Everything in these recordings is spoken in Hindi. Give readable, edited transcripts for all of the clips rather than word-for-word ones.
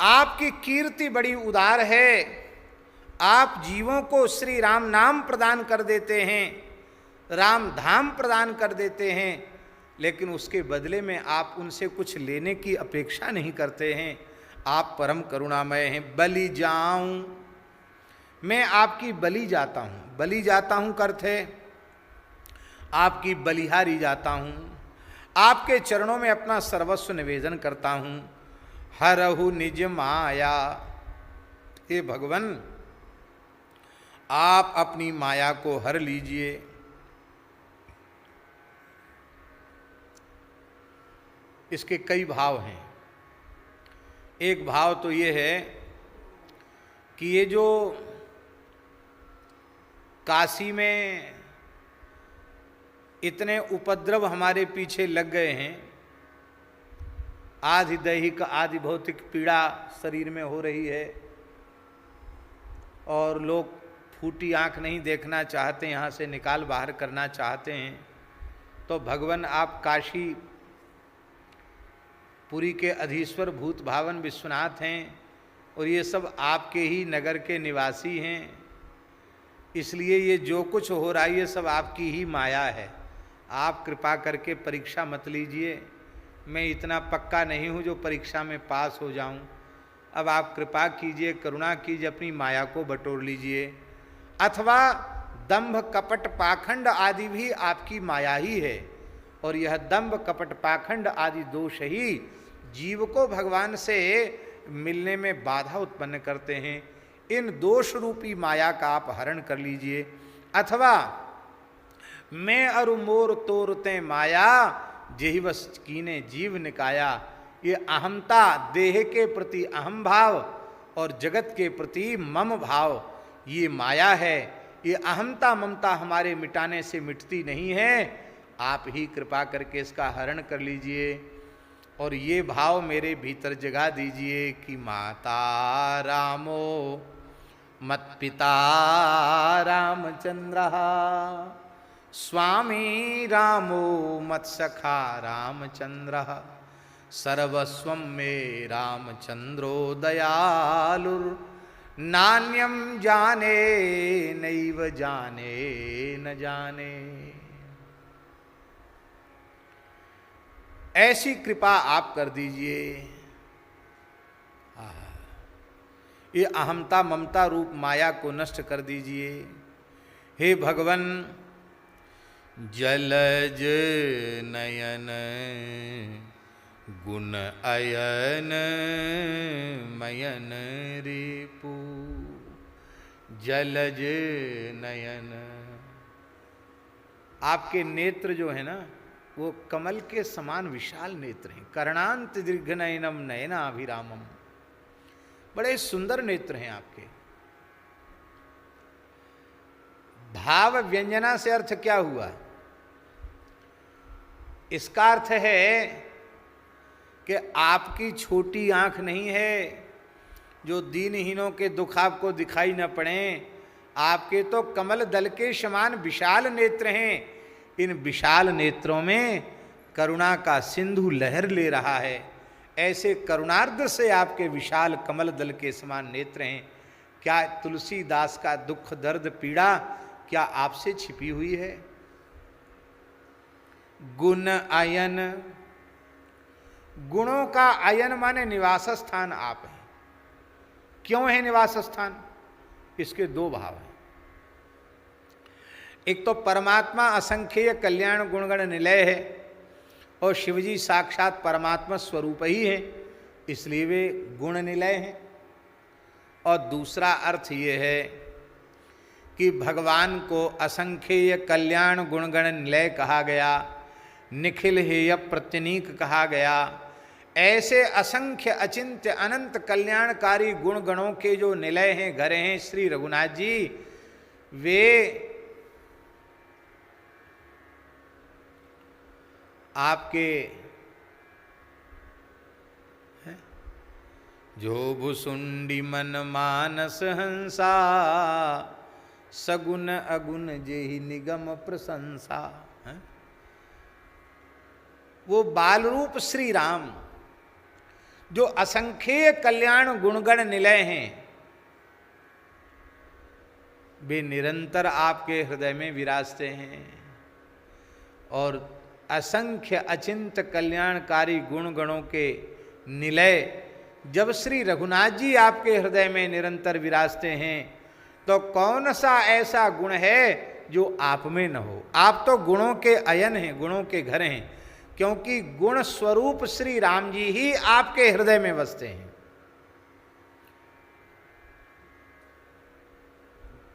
आपकी कीर्ति बड़ी उदार है, आप जीवों को श्री राम नाम प्रदान कर देते हैं, राम धाम प्रदान कर देते हैं, लेकिन उसके बदले में आप उनसे कुछ लेने की अपेक्षा नहीं करते हैं। आप परम करुणामय हैं। बलि जाऊं, मैं आपकी बलि जाता हूं। बलि जाता हूं का अर्थ है आपकी बलिहारी जाता हूं, आपके चरणों में अपना सर्वस्व निवेदन करता हूं। हरहु निज माया, हे भगवान आप अपनी माया को हर लीजिए। इसके कई भाव हैं। एक भाव तो ये है कि ये जो काशी में इतने उपद्रव हमारे पीछे लग गए हैं, आधि दैहिक आधि भौतिक पीड़ा शरीर में हो रही है और लोग फूटी आंख नहीं देखना चाहते, यहाँ से निकाल बाहर करना चाहते हैं। तो भगवान आप काशी पुरी के अधीश्वर भूत भावन विश्वनाथ हैं और ये सब आपके ही नगर के निवासी हैं, इसलिए ये जो कुछ हो रहा है ये सब आपकी ही माया है। आप कृपा करके परीक्षा मत लीजिए, मैं इतना पक्का नहीं हूँ जो परीक्षा में पास हो जाऊँ। अब आप कृपा कीजिए, करुणा कीजिए, अपनी माया को बटोर लीजिए। अथवा दंभ कपट पाखंड आदि भी आपकी माया ही है, और यह दंभ कपट पाखंड आदि दोष ही जीव को भगवान से मिलने में बाधा उत्पन्न करते हैं। इन दोष रूपी माया का आप हरण कर लीजिए। अथवा मैं अरु मोर तोरते माया, जेहि वश कीने जीव निकाया। ये अहमता, देह के प्रति अहम भाव और जगत के प्रति मम भाव, ये माया है। ये अहमता ममता हमारे मिटाने से मिटती नहीं है, आप ही कृपा करके इसका हरण कर लीजिए और ये भाव मेरे भीतर जगा दीजिए कि माता रामो मत पिता रामचंद्र, स्वामी रामो मत सखा रामचंद्र, सर्वस्वं मे रामचंद्रो दयालुर, नान्यम जाने नैव जाने न जाने। ऐसी कृपा आप कर दीजिए। ये अहमता ममता रूप माया को नष्ट कर दीजिए। हे भगवन जलज नयन गुण अयन मयन रिपु, जलज नयन, आपके नेत्र जो है ना वो कमल के समान विशाल नेत्र हैं। कर्णांत दीर्घ नयनम नयनाभिरामम, बड़े सुंदर नेत्र हैं आपके। भाव व्यंजना से अर्थ क्या हुआ? इसका अर्थ है कि आपकी छोटी आंख नहीं है जो दीनहीनों के दुख आपको दिखाई न पड़े, आपके तो कमल दल के समान विशाल नेत्र हैं। इन विशाल नेत्रों में करुणा का सिंधु लहर ले रहा है। ऐसे करुणार्द्र से आपके विशाल कमल दल के समान नेत्र हैं। क्या तुलसीदास का दुख दर्द पीड़ा क्या आपसे छिपी हुई है? गुण अयन, गुणों का अयन माने निवास स्थान आप हैं। क्यों है निवास स्थान? इसके दो भाव हैं। एक तो परमात्मा असंख्य कल्याण गुणगण निलय है और शिवजी साक्षात परमात्मा स्वरूप ही है, इसलिए वे गुण निलय हैं। और दूसरा अर्थ ये है कि भगवान को असंख्य कल्याण गुणगण निलय कहा गया, निखिल हेय प्रत्यनीक कहा गया। ऐसे असंख्य अचिंत्य अनंत कल्याणकारी गुण गणों के जो निलय हैं, घर हैं श्री रघुनाथ जी, वे आपके जो भुसुंडी मन मानस हंसा, सगुन अगुण जेहि निगम प्रशंसा। वो बाल रूप श्री राम जो असंख्य कल्याण गुणगण निलय हैं, वे निरंतर आपके हृदय में विराजते हैं। और असंख्य अचिंत कल्याणकारी गुण गणों के निलय जब श्री रघुनाथ जी आपके हृदय में निरंतर विराजते हैं, तो कौन सा ऐसा गुण है जो आप में न हो। आप तो गुणों के अयन हैं, गुणों के घर हैं, क्योंकि गुण स्वरूप श्री राम जी ही आपके हृदय में बसते हैं।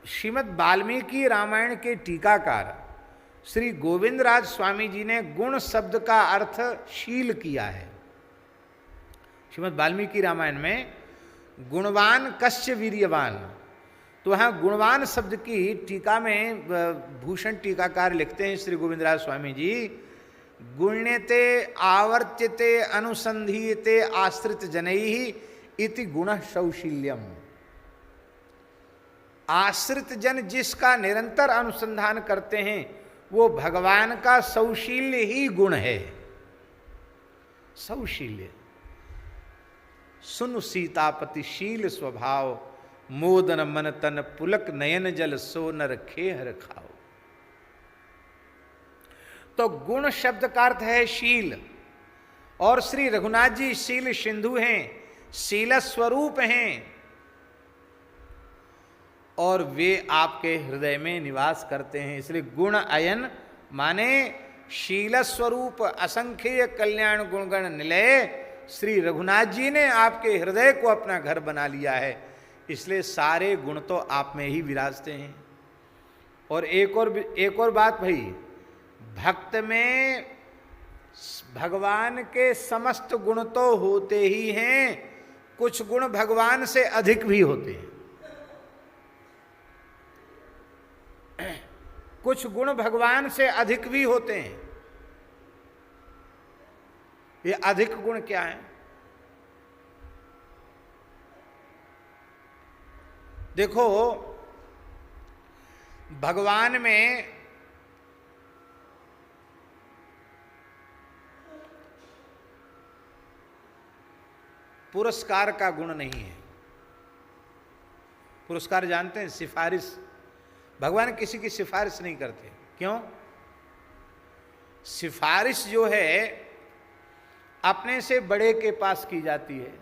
श्रीमद् वाल्मीकि रामायण के टीकाकार श्री गोविंद राज स्वामी जी ने गुण शब्द का अर्थ शील किया है। श्रीमद् वाल्मीकि रामायण में गुणवान कस्य वीर्यवान, तो वहाँ गुणवान शब्द की टीका में भूषण टीकाकार लिखते हैं श्री गोविंद राज स्वामी जी, गुण्यते आवर्त्यते अनुसंधीयते आश्रित जनैहि इति गुण सौशील्यम। आश्रित जन जिसका निरंतर अनुसंधान करते हैं वो भगवान का सौशील्य ही गुण है। सौशील्य, सुन सीतापति शील स्वभाव, मोदन मन तन पुलक नयन जल सो नर खेहर खाओ। तो गुण शब्द का अर्थ है शील, और श्री रघुनाथ जी शील सिंधु हैं, शील स्वरूप हैं, और वे आपके हृदय में निवास करते हैं। इसलिए गुण अयन माने शील स्वरूप असंख्य कल्याण गुणगण निलय श्री रघुनाथ जी ने आपके हृदय को अपना घर बना लिया है, इसलिए सारे गुण तो आप में ही विराजते हैं। और एक और बात भाई, भक्त में भगवान के समस्त गुण तो होते ही हैं, कुछ गुण भगवान से अधिक भी होते हैं। कुछ गुण भगवान से अधिक भी होते हैं। ये अधिक गुण क्या है? देखो, भगवान में पुरस्कार का गुण नहीं है। पुरस्कार जानते हैं? सिफारिश। भगवान किसी की सिफारिश नहीं करते। क्यों? सिफारिश जो है अपने से बड़े के पास की जाती है,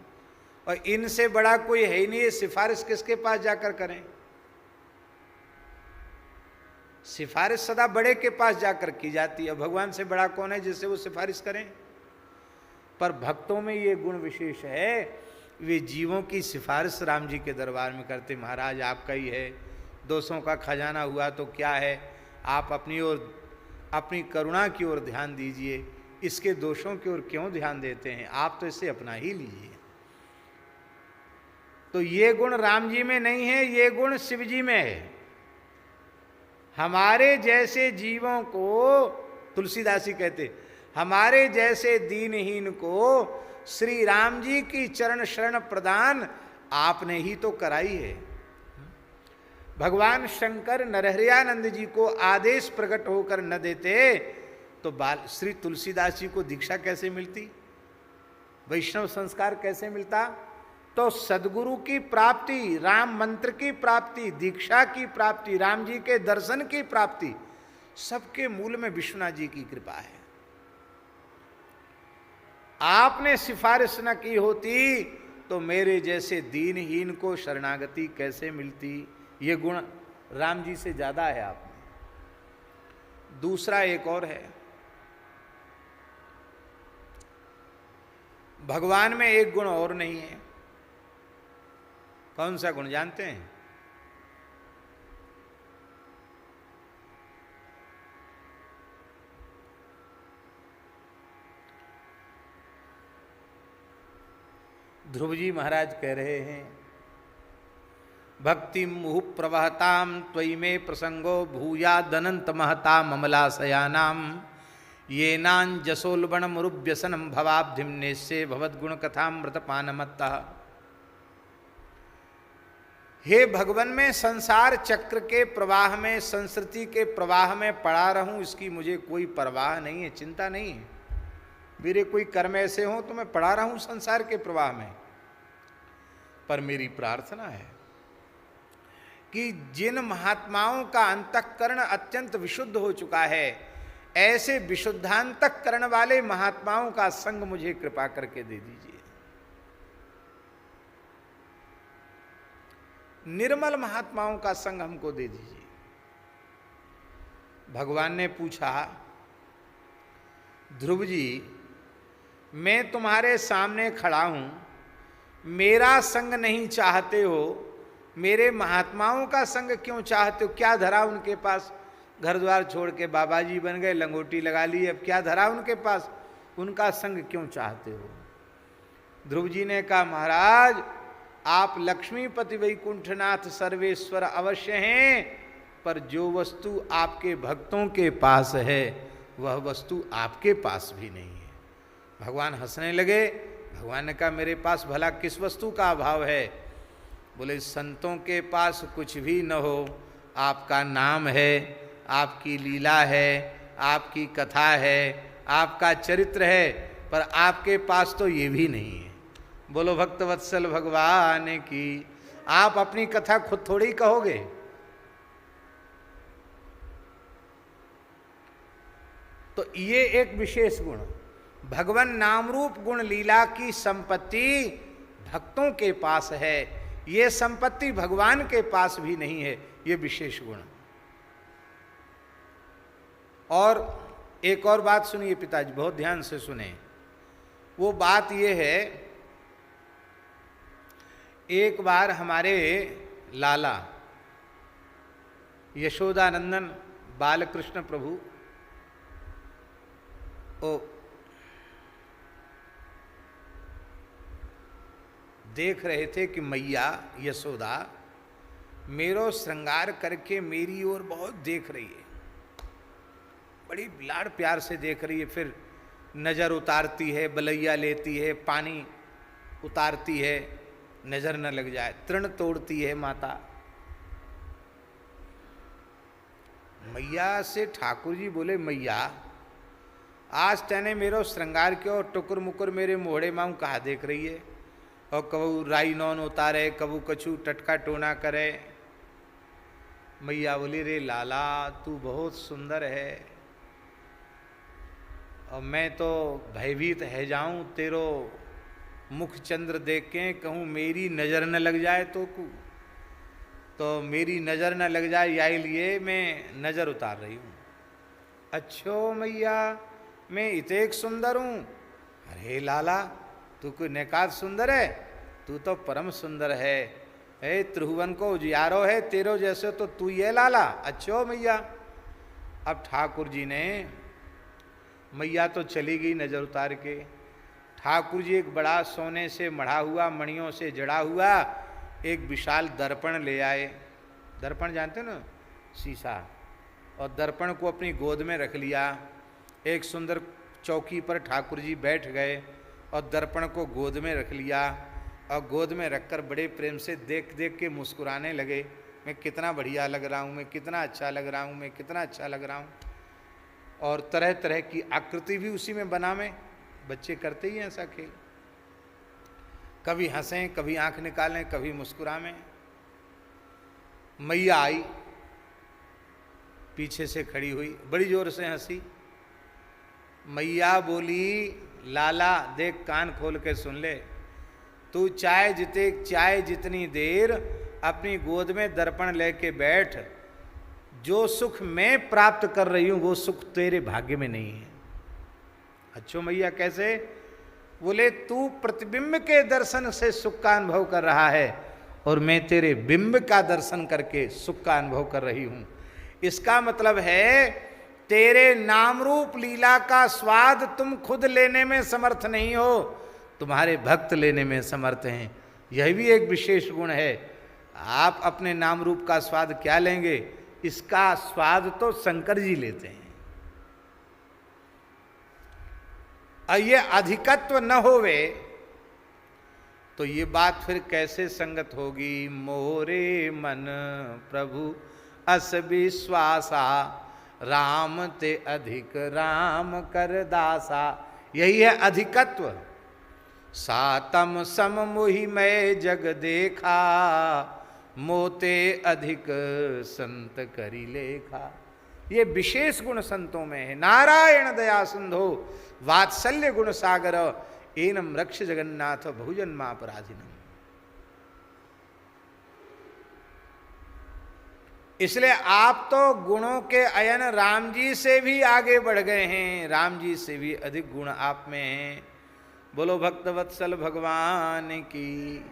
और इनसे बड़ा कोई है ही नहीं, ये सिफारिश किसके पास जाकर करें? सिफारिश सदा बड़े के पास जाकर की जाती है। भगवान से बड़ा कौन है जिससे वो सिफारिश करें? पर भक्तों में ये गुण विशेष है, वे जीवों की सिफारिश राम जी के दरबार में करते। महाराज आपका ही है, दोषों का खजाना हुआ तो क्या है, आप अपनी ओर, अपनी करुणा की ओर ध्यान दीजिए, इसके दोषों की ओर क्यों ध्यान देते हैं, आप तो इसे अपना ही लीजिए। तो ये गुण राम जी में नहीं है, ये गुण शिव जी में है। हमारे जैसे जीवों को, तुलसीदास जी कहते, हमारे जैसे दीनहीन को श्री राम जी की चरण शरण प्रदान आपने ही तो कराई है। भगवान शंकर नरहरियानंद जी को आदेश प्रकट होकर न देते तो श्री तुलसीदास जी को दीक्षा कैसे मिलती, वैष्णव संस्कार कैसे मिलता? तो सदगुरु की प्राप्ति, राम मंत्र की प्राप्ति, दीक्षा की प्राप्ति, राम जी के दर्शन की प्राप्ति, सबके मूल में विश्वनाथ जी की कृपा है। आपने सिफारिश न की होती तो मेरे जैसे दीनहीन को शरणागति कैसे मिलती? ये गुण राम जी से ज्यादा है आप में। दूसरा एक और है, भगवान में एक गुण और नहीं है। कौन सा गुण जानते हैं? ध्रुव जी महाराज कह रहे हैं, भक्ति मुहु प्रवहताम त्वयि में प्रसंगो भूयादनंत महताम अमलाशयानाम ये नाजसोलबण मुरुव्यसनम भवाब्धिम नेस्ये भवद्गुण कथामृतपानमत्तः। हे भगवान, में संसार चक्र के प्रवाह में, संस्कृति के प्रवाह में पड़ा रहूं, इसकी मुझे कोई परवाह नहीं है, चिंता नहीं है। मेरे कोई कर्म ऐसे हों तो मैं पड़ा रहूं संसार के प्रवाह में, पर मेरी प्रार्थना है कि जिन महात्माओं का अंतःकरण अत्यंत विशुद्ध हो चुका है, ऐसे विशुद्धांतःकरण वाले महात्माओं का संग मुझे कृपा करके दे दीजिए। निर्मल महात्माओं का संग हमको दे दीजिए। भगवान ने पूछा, ध्रुव जी, मैं तुम्हारे सामने खड़ा हूं, मेरा संग नहीं चाहते हो, मेरे महात्माओं का संग क्यों चाहते हो? क्या धरा उनके पास? घर द्वार छोड़ के बाबा जी बन गए, लंगोटी लगा ली, अब क्या धरा उनके पास? उनका संग क्यों चाहते हो? ध्रुव जी ने कहा, महाराज आप लक्ष्मीपति वैकुंठनाथ सर्वेश्वर अवश्य हैं, पर जो वस्तु आपके भक्तों के पास है वह वस्तु आपके पास भी नहीं है। भगवान हंसने लगे। भगवान ने कहा, मेरे पास भला किस वस्तु का अभाव है? बोले, संतों के पास कुछ भी न हो, आपका नाम है, आपकी लीला है, आपकी कथा है, आपका चरित्र है, पर आपके पास तो ये भी नहीं है। बोलो भक्तवत्सल भगवान की। आप अपनी कथा खुद थोड़ी कहोगे, तो ये एक विशेष गुण, भगवान नाम रूप गुण लीला की संपत्ति भक्तों के पास है, ये संपत्ति भगवान के पास भी नहीं है, ये विशेष गुण। और एक और बात सुनिए पिताजी, बहुत ध्यान से सुने। वो बात ये है, एक बार हमारे लाला यशोदानंदन बालकृष्ण प्रभु देख रहे थे कि मैया यशोदा मेरो श्रृंगार करके मेरी ओर बहुत देख रही है, बड़ी लाड़ प्यार से देख रही है, फिर नज़र उतारती है, बलैया लेती है, पानी उतारती है, नज़र न लग जाए, तृण तोड़ती है माता। मैया से ठाकुर जी बोले, मैया आज तैने मेरो श्रृंगार क्यों, और टुकुर मुकुर मेरे मोहड़े माऊ कहाँ देख रही है, और कबू राई नौन उतारे, कबू कछु टटका टोना करे। मैया बोली, रे लाला तू बहुत सुंदर है, और मैं तो भयभीत है जाऊं, तेरो मुख चंद्र देख के कहूँ मेरी नज़र न लग जाए, तो मेरी नज़र न लग जाए, यही लिए मैं नज़र उतार रही हूँ। अच्छो मैया, मैं इतेक सुंदर हूँ? अरे लाला तू कोई नेकात सुंदर है, तू तो परम सुंदर है, ए त्रिभुवन को उजियारो है, तेरो जैसे तो तू ये लाला। अच्छो मैया। अब ठाकुर जी ने, मैया तो चली गई नज़र उतार के, ठाकुर जी एक बड़ा सोने से मढ़ा हुआ, मणियों से जड़ा हुआ एक विशाल दर्पण ले आए। दर्पण जानते हो ना, शीशा, और दर्पण को अपनी गोद में रख लिया। एक सुंदर चौकी पर ठाकुर जी बैठ गए और दर्पण को गोद में रख लिया, और गोद में रखकर बड़े प्रेम से देख देख के मुस्कुराने लगे, मैं कितना बढ़िया लग रहा हूँ, मैं कितना अच्छा लग रहा हूँ, मैं कितना अच्छा लग रहा हूँ। और तरह तरह की आकृति भी उसी में बना में, बच्चे करते ही हैं ऐसा खेल, कभी हंसें, कभी आंख निकालें, कभी मुस्कुराएं। मैया आई, पीछे से खड़ी हुई, बड़ी जोर से हंसी। मैया बोली, लाला देख, कान खोल के सुन ले, तू चाहे जितनी देर अपनी गोद में दर्पण लेके बैठ, जो सुख मैं प्राप्त कर रही हूं वो सुख तेरे भाग्य में नहीं है। अच्छो मैया कैसे? बोले, तू प्रतिबिंब के दर्शन से सुख का अनुभव कर रहा है, और मैं तेरे बिंब का दर्शन करके सुख का अनुभव कर रही हूं। इसका मतलब है तेरे नाम रूप लीला का स्वाद तुम खुद लेने में समर्थ नहीं हो, तुम्हारे भक्त लेने में समर्थ हैं। यह भी एक विशेष गुण है। आप अपने नाम रूप का स्वाद क्या लेंगे, इसका स्वाद तो शंकर जी लेते हैं। और ये अधिकत्व न होवे तो ये बात फिर कैसे संगत होगी। मोरे मन प्रभु अस विश्वासा, राम ते अधिक राम कर दासा। यही है अधिकत्व। सातम सम मोहि मैं जग देखा, मोते अधिक संत करी लेखा। ये विशेष गुण संतों में है। नारायण दया सिंधो वात्सल्य गुण सागर, एनम रक्ष जगन्नाथ बहुजन्मापराधिनम। इसलिए आप तो गुणों के अयन राम जी से भी आगे बढ़ गए हैं, राम जी से भी अधिक गुण आप में हैं। बोलो भक्तवत्सल भगवान की।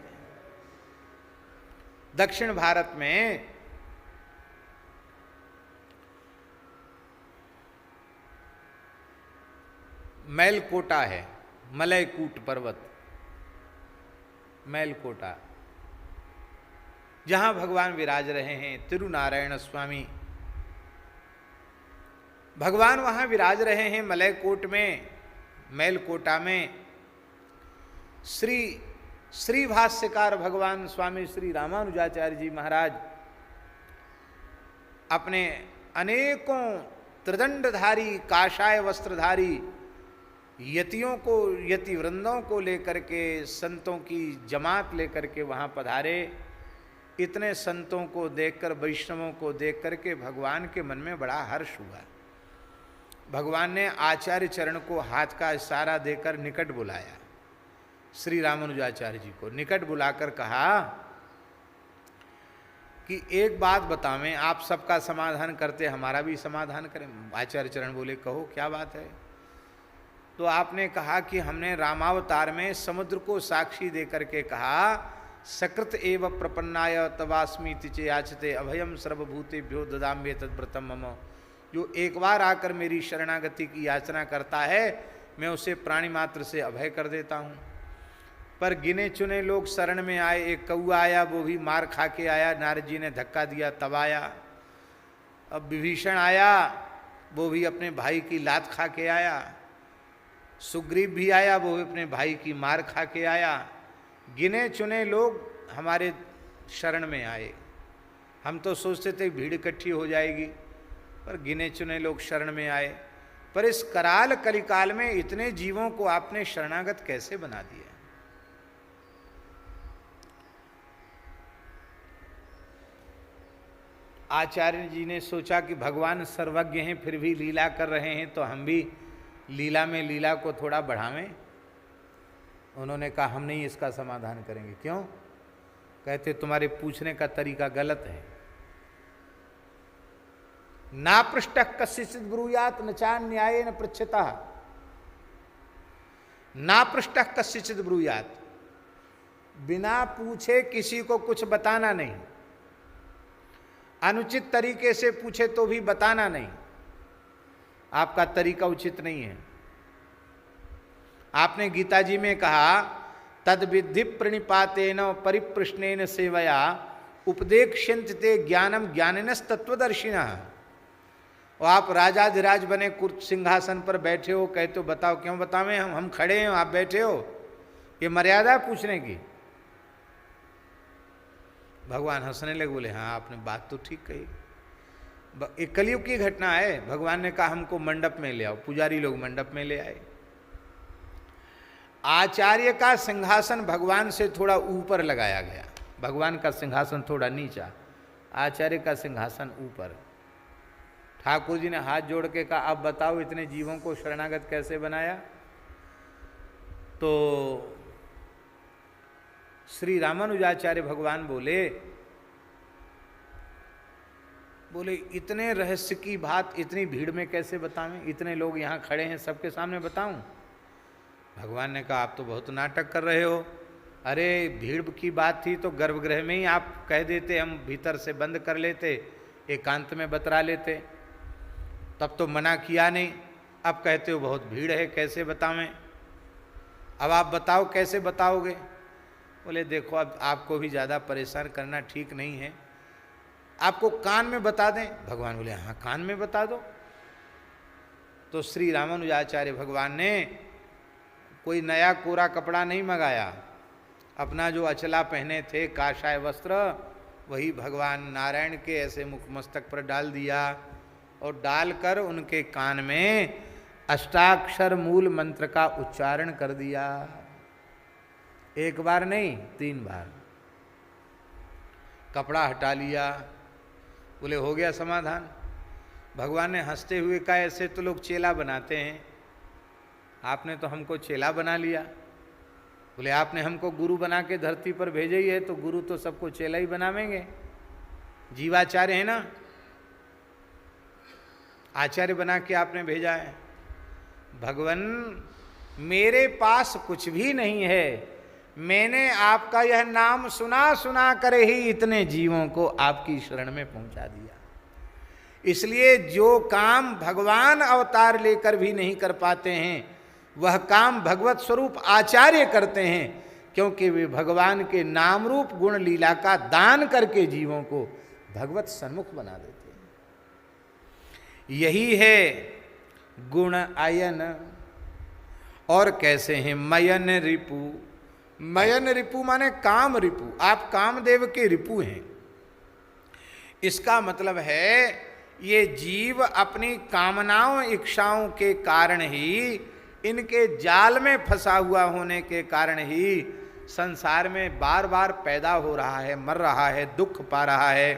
दक्षिण भारत में मैलकोटा है, मलयकूट पर्वत, मैलकोटा, जहां भगवान विराज रहे हैं, तिरुनारायण स्वामी भगवान वहां विराज रहे हैं मलयकोट में, मैलकोटा में। श्री भाष्यकार भगवान स्वामी श्री रामानुजाचार्य जी महाराज अपने अनेकों त्रिदंडधारी काषाय वस्त्रधारी यतियों को, यति वृंदों को लेकर के, संतों की जमात लेकर के वहां पधारे। इतने संतों को देखकर, वैष्णवों को देख करके भगवान के मन में बड़ा हर्ष हुआ। भगवान ने आचार्य चरण को हाथ का इशारा देकर निकट बुलाया, श्री रामानुजाचार्य जी को निकट बुलाकर कहा कि एक बात बतावें, आप सबका समाधान करते हमारा भी समाधान करें। आचार्य चरण बोले कहो क्या बात है। तो आपने कहा कि हमने रामावतार में समुद्र को साक्षी देकर के कहा, सकृत एव प्रपन्नाय तवास्मीति च याचते अभयम सर्वभूतेभ्यो ददाम्ये तद्व्रतम मम। जो एक बार आकर मेरी शरणागति की याचना करता है, मैं उसे प्राणी मात्र से अभय कर देता हूँ। पर गिने चुने लोग शरण में आए। एक कौआ आया, वो भी मार खा के आया, नारद जी ने धक्का दिया तब आया। अब विभीषण आया, वो भी अपने भाई की लात खा के आया। सुग्रीव भी आया, वो भी अपने भाई की मार खा के आया। गिने चुने लोग हमारे शरण में आए। हम तो सोचते थे भीड़ इकट्ठी हो जाएगी, पर गिने चुने लोग शरण में आए। पर इस कराल कलिकाल में इतने जीवों को आपने शरणागत कैसे बना दिया। आचार्य जी ने सोचा कि भगवान सर्वज्ञ हैं, फिर भी लीला कर रहे हैं, तो हम भी लीला में लीला को थोड़ा बढ़ावें। उन्होंने कहा हम नहीं इसका समाधान करेंगे। क्यों? कहते तुम्हारे पूछने का तरीका गलत है। ना पृष्ठ कस्यचित् ब्रूयात् न चान्याय न पृच्छता। ना पृष्ठ कस्यचित् ब्रूयात्, बिना पूछे किसी को कुछ बताना नहीं। अनुचित तरीके से पूछे तो भी बताना नहीं, आपका तरीका उचित नहीं है। आपने गीता जी में कहा तद विद्धि प्रणिपातेन परिप्रश्नेन सेवया उपदेक्ष्यन्ति ते ज्ञानम ज्ञानिनस् तत्वदर्शिनः। और आप राजाधिराज बने, सिंहासन पर बैठे हो, कहते हो बताओ। क्यों बतावें? हम खड़े हैं, आप बैठे हो। ये मर्यादा है पूछने की। भगवान हंसने लगे, बोले हाँ आपने बात तो ठीक कही। एक कलयुग की घटना है। भगवान ने कहा हमको मंडप में ले आओ। पुजारी लोग मंडप में ले आए। आचार्य का सिंहासन भगवान से थोड़ा ऊपर लगाया गया, भगवान का सिंहासन थोड़ा नीचा, आचार्य का सिंहासन ऊपर। ठाकुर जी ने हाथ जोड़ के कहा अब बताओ इतने जीवों को शरणागत कैसे बनाया। तो श्री रामानुजाचार्य भगवान बोले इतने रहस्य की बात इतनी भीड़ में कैसे बतावें? इतने लोग यहाँ खड़े हैं, सबके सामने बताऊं? भगवान ने कहा आप तो बहुत नाटक कर रहे हो। अरे भीड़ की बात थी तो गर्भगृह में ही आप कह देते, हम भीतर से बंद कर लेते, एकांत में बतरा लेते, तब तो मना किया नहीं। अब कहते हो बहुत भीड़ है, कैसे बतावें? अब आप बताओ कैसे बताओगे? बोले देखो अब आपको भी ज़्यादा परेशान करना ठीक नहीं है, आपको कान में बता दें। भगवान बोले हाँ कान में बता दो। तो श्री रामानुजाचार्य भगवान ने कोई नया कोरा कपड़ा नहीं मंगाया, अपना जो अचला पहने थे काषाय वस्त्र, वही भगवान नारायण के ऐसे मुख मस्तक पर डाल दिया और डालकर उनके कान में अष्टाक्षर मूल मंत्र का उच्चारण कर दिया। एक बार नहीं, 3 बार। कपड़ा हटा लिया, बोले हो गया समाधान। भगवान ने हंसते हुए कहा, ऐसे तो लोग चेला बनाते हैं, आपने तो हमको चेला बना लिया। बोले आपने हमको गुरु बना के धरती पर भेजे ही है, तो गुरु तो सबको चेला ही बनावेंगे, जीवाचार्य है ना, आचार्य बना के आपने भेजा है। भगवान मेरे पास कुछ भी नहीं है, मैंने आपका यह नाम सुना सुना कर ही इतने जीवों को आपकी शरण में पहुंचा दिया। इसलिए जो काम भगवान अवतार लेकर भी नहीं कर पाते हैं, वह काम भगवत स्वरूप आचार्य करते हैं, क्योंकि वे भगवान के नाम रूप गुण लीला का दान करके जीवों को भगवत सन्मुख बना देते हैं। यही है गुण आयन। और कैसे हैं? मयन रिपु। मयन रिपु माने काम रिपु, आप कामदेव के रिपु हैं। इसका मतलब है ये जीव अपनी कामनाओं इच्छाओं के कारण ही, इनके जाल में फंसा हुआ होने के कारण ही संसार में बार बार पैदा हो रहा है, मर रहा है, दुख पा रहा है।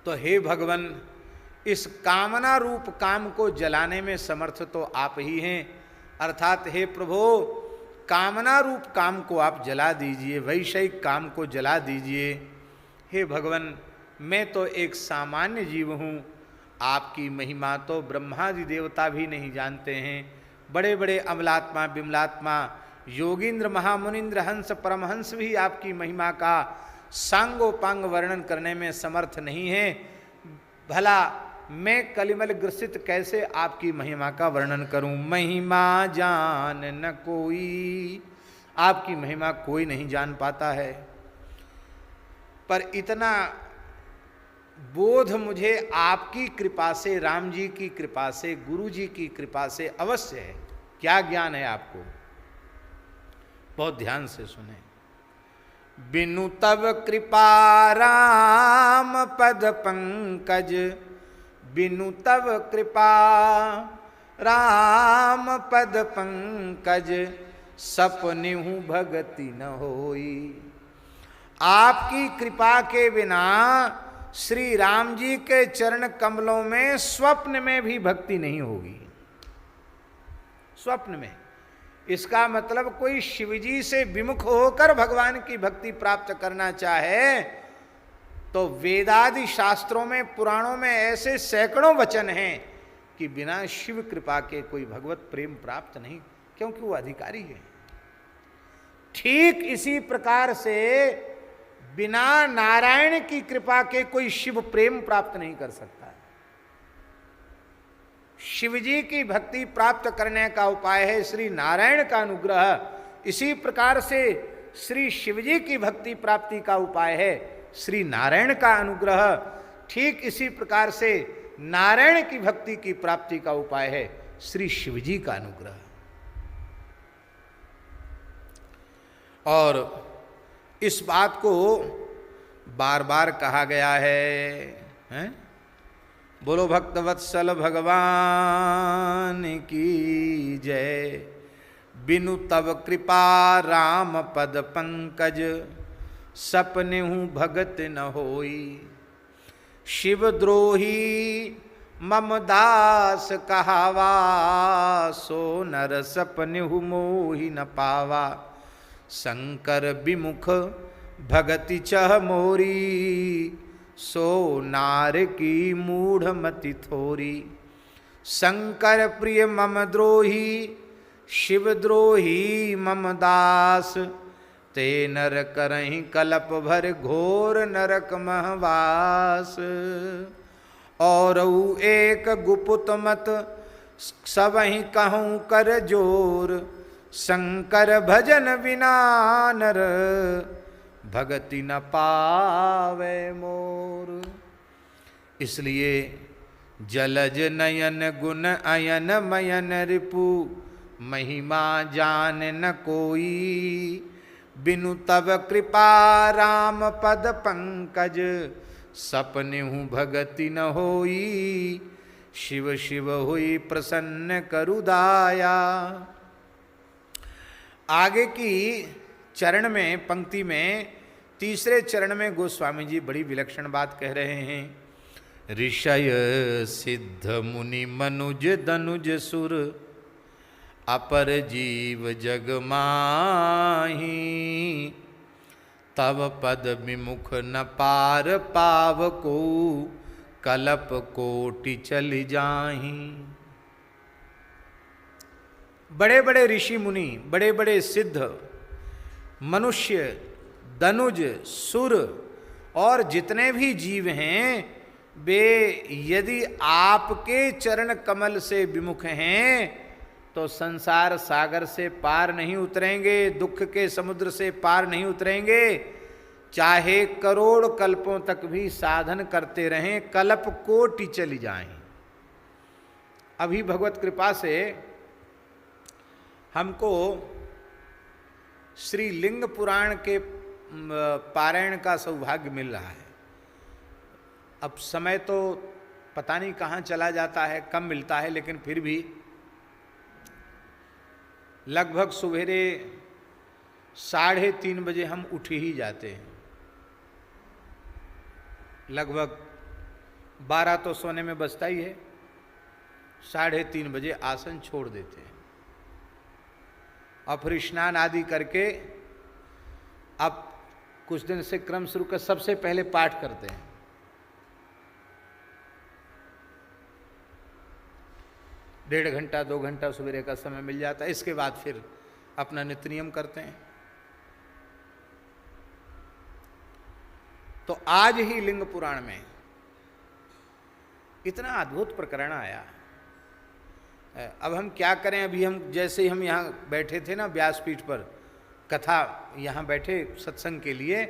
तो हे भगवान, इस कामना रूप काम को जलाने में समर्थ तो आप ही हैं, अर्थात हे प्रभु, कामना रूप काम को आप जला दीजिए, वैषयिक काम को जला दीजिए। हे भगवान, मैं तो एक सामान्य जीव हूँ, आपकी महिमा तो ब्रह्मादि देवता भी नहीं जानते हैं। बड़े बड़े अमलात्मा बिमलात्मा योगींद्र महामुनिंद्र हंस परमहंस भी आपकी महिमा का सांगोपांग वर्णन करने में समर्थ नहीं है। भला मैं कलिमल ग्रसित कैसे आपकी महिमा का वर्णन करूं? महिमा जान न कोई, आपकी महिमा कोई नहीं जान पाता है। पर इतना बोध मुझे आपकी कृपा से, राम जी की कृपा से, गुरु जी की कृपा से अवश्य है। क्या ज्ञान है आपको? बहुत ध्यान से सुने। बिनु तब कृपा राम पद पंकज, बिनु तब कृपा राम पद पंकज, सपनेहु भगति न होई। आपकी कृपा के बिना श्री राम जी के चरण कमलों में स्वप्न में भी भक्ति नहीं होगी। स्वप्न में। इसका मतलब कोई शिवजी से विमुख होकर भगवान की भक्ति प्राप्त करना चाहे तो वेदादि शास्त्रों में, पुराणों में ऐसे सैकड़ों वचन हैं कि बिना शिव कृपा के कोई भगवत प्रेम प्राप्त नहीं, क्योंकि वो अधिकारी है। ठीक इसी प्रकार से बिना नारायण की कृपा के कोई शिव प्रेम प्राप्त नहीं कर सकता है। शिवजी की भक्ति प्राप्त करने का उपाय है श्री नारायण का अनुग्रह। इसी प्रकार से श्री शिवजी की भक्ति प्राप्ति का उपाय है श्री नारायण का अनुग्रह। ठीक इसी प्रकार से नारायण की भक्ति की प्राप्ति का उपाय है श्री शिवजी का अनुग्रह। और इस बात को बार बार कहा गया है? बोलो भक्तवत्सल भगवान की जय। बिनु तब कृपा राम पद पंकज, सपनेहु भगत न होई। शिव द्रोही मम दास कहावा, सो नर सपनेहु मोहि न पावा। शंकर विमुख भगति चह मोरी, सो नार की मूढ़ मति थोरी। शंकर प्रिय मम द्रोही, शिव द्रोही मम दास। ते नर करहि कलप भर घोर नरक महवास। और एक गुपुत मत सबहि कहूँ कर जोर। शंकर भजन बिना नर, भगति न पावे मोर। इसलिए जलज नयन गुण अयन मयन रिपु, महिमा जान न कोई। बिनु तब कृपा राम पद पंकज, सपनेहु भगति न होई। शिव शिव हुई प्रसन्न करुदाया। आगे की चरण में, पंक्ति में, तीसरे चरण में गोस्वामी जी बड़ी विलक्षण बात कह रहे हैं। ऋषय सिद्ध मुनि मनुज दनुज सुर अपर जीव जग माही। तब पद विमुख न पार पाव को कलप कोटि चल जाही। बड़े बड़े ऋषि मुनि, बड़े बड़े सिद्ध, मनुष्य, दनुज, सुर और जितने भी जीव हैं, वे यदि आपके चरण कमल से विमुख हैं तो संसार सागर से पार नहीं उतरेंगे, दुख के समुद्र से पार नहीं उतरेंगे। चाहे करोड़ कल्पों तक भी साधन करते रहें, कल्प कोटि चली जाएं। अभी भगवत कृपा से हमको श्री लिंग पुराण के पारायण का सौभाग्य मिल रहा है। अब समय तो पता नहीं कहाँ चला जाता है, कम मिलता है, लेकिन फिर भी लगभग सवेरे 3:30 बजे हम उठ ही जाते हैं। लगभग 12 तो सोने में बजता ही है, 3:30 बजे आसन छोड़ देते हैं और फिर स्नान आदि करके अब कुछ दिन से क्रम शुरू कर सबसे पहले पाठ करते हैं। डेढ़ घंटा 2 घंटा सवेरे का समय मिल जाता है। इसके बाद फिर अपना नित्य नियम करते हैं। तो आज ही लिंग पुराण में इतना अद्भुत प्रकरण आया। अब हम क्या करें, अभी हम जैसे ही हम यहाँ बैठे थे ना व्यासपीठ पर, कथा यहाँ बैठे सत्संग के लिए,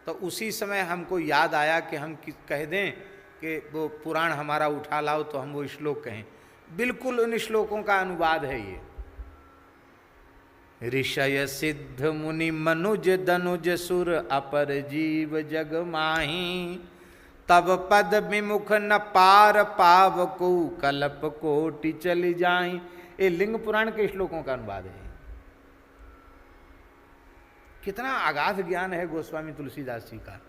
तो उसी समय हमको याद आया कि हम कह दें कि वो पुराण हमारा उठा लाओ तो हम वो श्लोक कहें। बिल्कुल उन श्लोकों का अनुवाद है ये। ऋषय सिद्ध मुनि मनुज दनुज सुर अपर जीव जग माही। तब पद विमुख न पार पाव को कल्प कोटि चली जाई। ये लिंग पुराण के श्लोकों का अनुवाद है। कितना अगाध ज्ञान है गोस्वामी तुलसीदास जी का।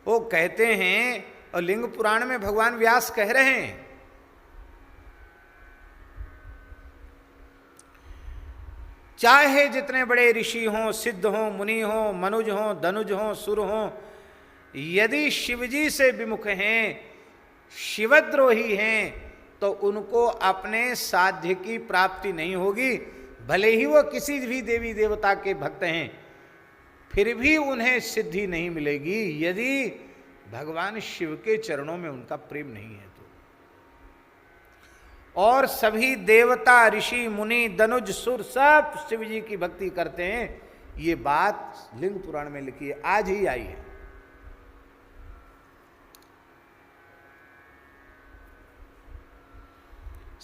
वो कहते हैं, और लिंग पुराण में भगवान व्यास कह रहे हैं, चाहे जितने बड़े ऋषि हों, सिद्ध हों, मुनि हों, मनुज हों, दनुज हों, सुर हों, यदि शिवजी से विमुख हैं, शिवद्रोही हैं, तो उनको अपने साध्य की प्राप्ति नहीं होगी। भले ही वो किसी भी देवी देवता के भक्त हैं, फिर भी उन्हें सिद्धि नहीं मिलेगी यदि भगवान शिव के चरणों में उनका प्रेम नहीं है तो। और सभी देवता, ऋषि, मुनि, दनुज, सुर सब शिव जी की भक्ति करते हैं। ये बात लिंग पुराण में लिखी है, आज ही आई है।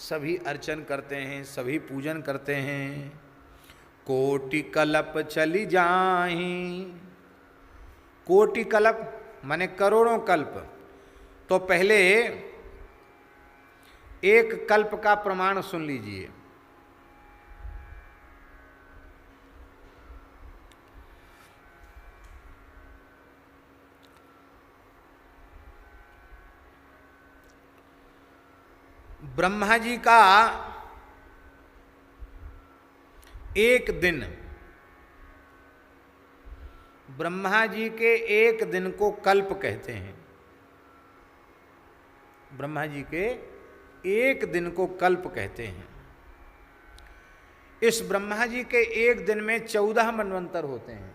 सभी अर्चन करते हैं, सभी पूजन करते हैं। कोटि कल्प चली जाहीं। कोटि कल्प माने करोड़ों कल्प। तो पहले एक कल्प का प्रमाण सुन लीजिए। ब्रह्मा जी का एक दिन, ब्रह्मा जी के एक दिन को कल्प कहते हैं। ब्रह्मा जी के एक दिन को कल्प कहते हैं। इस ब्रह्मा जी के एक दिन में 14 मनवंतर होते हैं।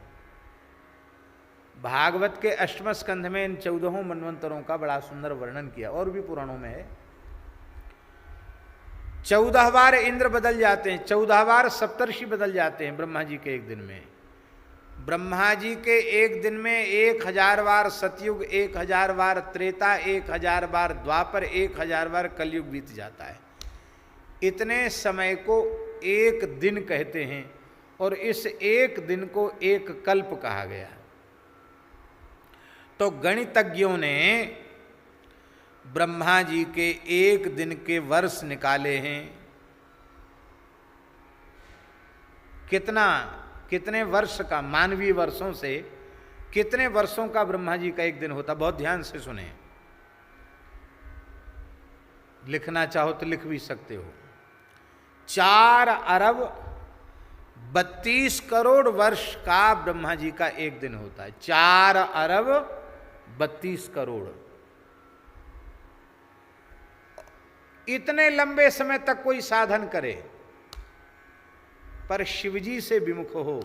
भागवत के 8वें स्कंध में इन 14 मनवंतरों का बड़ा सुंदर वर्णन किया, और भी पुराणों में है। 14 बार इंद्र बदल जाते हैं, 14 बार सप्तर्षि बदल जाते हैं ब्रह्मा जी के एक दिन में। ब्रह्मा जी के एक दिन में 1000 बार सतयुग, 1000 बार त्रेता, 1000 बार द्वापर, 1000 बार कलयुग बीत जाता है। इतने समय को एक दिन कहते हैं, और इस एक दिन को एक कल्प कहा गया। तो गणितज्ञों ने ब्रह्मा जी के एक दिन के वर्ष निकाले हैं। कितने वर्ष का, मानवीय वर्षों से कितने वर्षों का ब्रह्मा जी का एक दिन होता? बहुत ध्यान से सुने, लिखना चाहो तो लिख भी सकते हो। 4 अरब 32 करोड़ वर्ष का ब्रह्मा जी का एक दिन होता है। 4 अरब 32 करोड़। इतने लंबे समय तक कोई साधन करे पर शिवजी से विमुख हो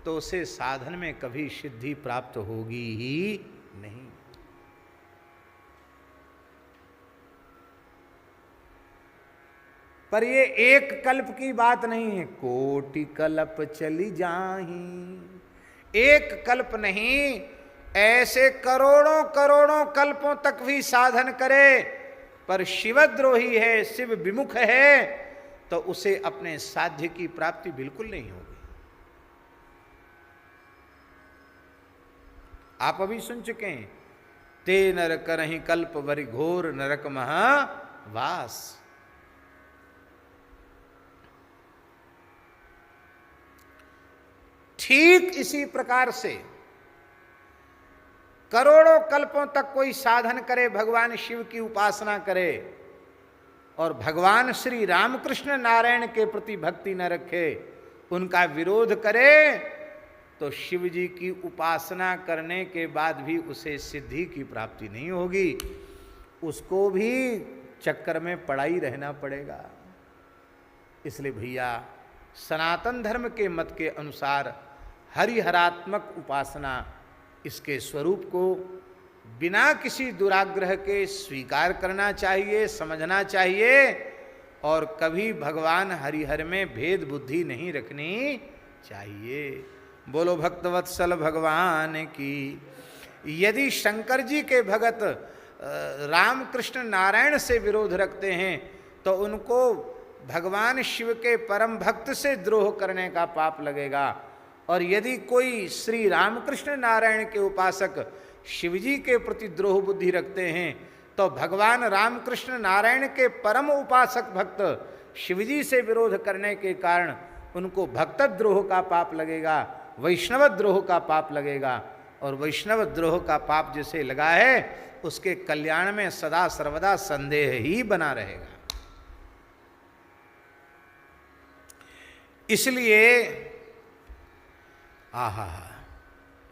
तो उसे साधन में कभी सिद्धि प्राप्त होगी ही नहीं। पर ये एक कल्प की बात नहीं है, कोटि कल्प चली जाही। एक कल्प नहीं, ऐसे करोड़ों करोड़ों कल्पों तक भी साधन करे पर शिवद्रोही है, शिव विमुख है, तो उसे अपने साध्य की प्राप्ति बिल्कुल नहीं होगी। आप अभी सुन चुके हैं, ते नर करहि कल्प वरि घोर नरक महावास। ठीक इसी प्रकार से करोड़ों कल्पों तक कोई साधन करे, भगवान शिव की उपासना करे और भगवान श्री रामकृष्ण नारायण के प्रति भक्ति न रखे, उनका विरोध करे, तो शिव जी की उपासना करने के बाद भी उसे सिद्धि की प्राप्ति नहीं होगी, उसको भी चक्कर में पड़ा ही रहना पड़ेगा। इसलिए भैया, सनातन धर्म के मत के अनुसार हरिहरात्मक उपासना, इसके स्वरूप को बिना किसी दुराग्रह के स्वीकार करना चाहिए, समझना चाहिए और कभी भगवान हरिहर में भेद बुद्धि नहीं रखनी चाहिए। बोलो भक्तवत्सल भगवान की। यदि शंकर जी के भगत रामकृष्ण नारायण से विरोध रखते हैं तो उनको भगवान शिव के परम भक्त से द्रोह करने का पाप लगेगा, और यदि कोई श्री रामकृष्ण नारायण के उपासक शिवजी के प्रति द्रोह बुद्धि रखते हैं तो भगवान रामकृष्ण नारायण के परम उपासक भक्त शिवजी से विरोध करने के कारण उनको भक्त द्रोह का पाप लगेगा, वैष्णव द्रोह का पाप लगेगा, और वैष्णव द्रोह का पाप जिसे लगा है उसके कल्याण में सदा सर्वदा संदेह ही बना रहेगा। इसलिए आहा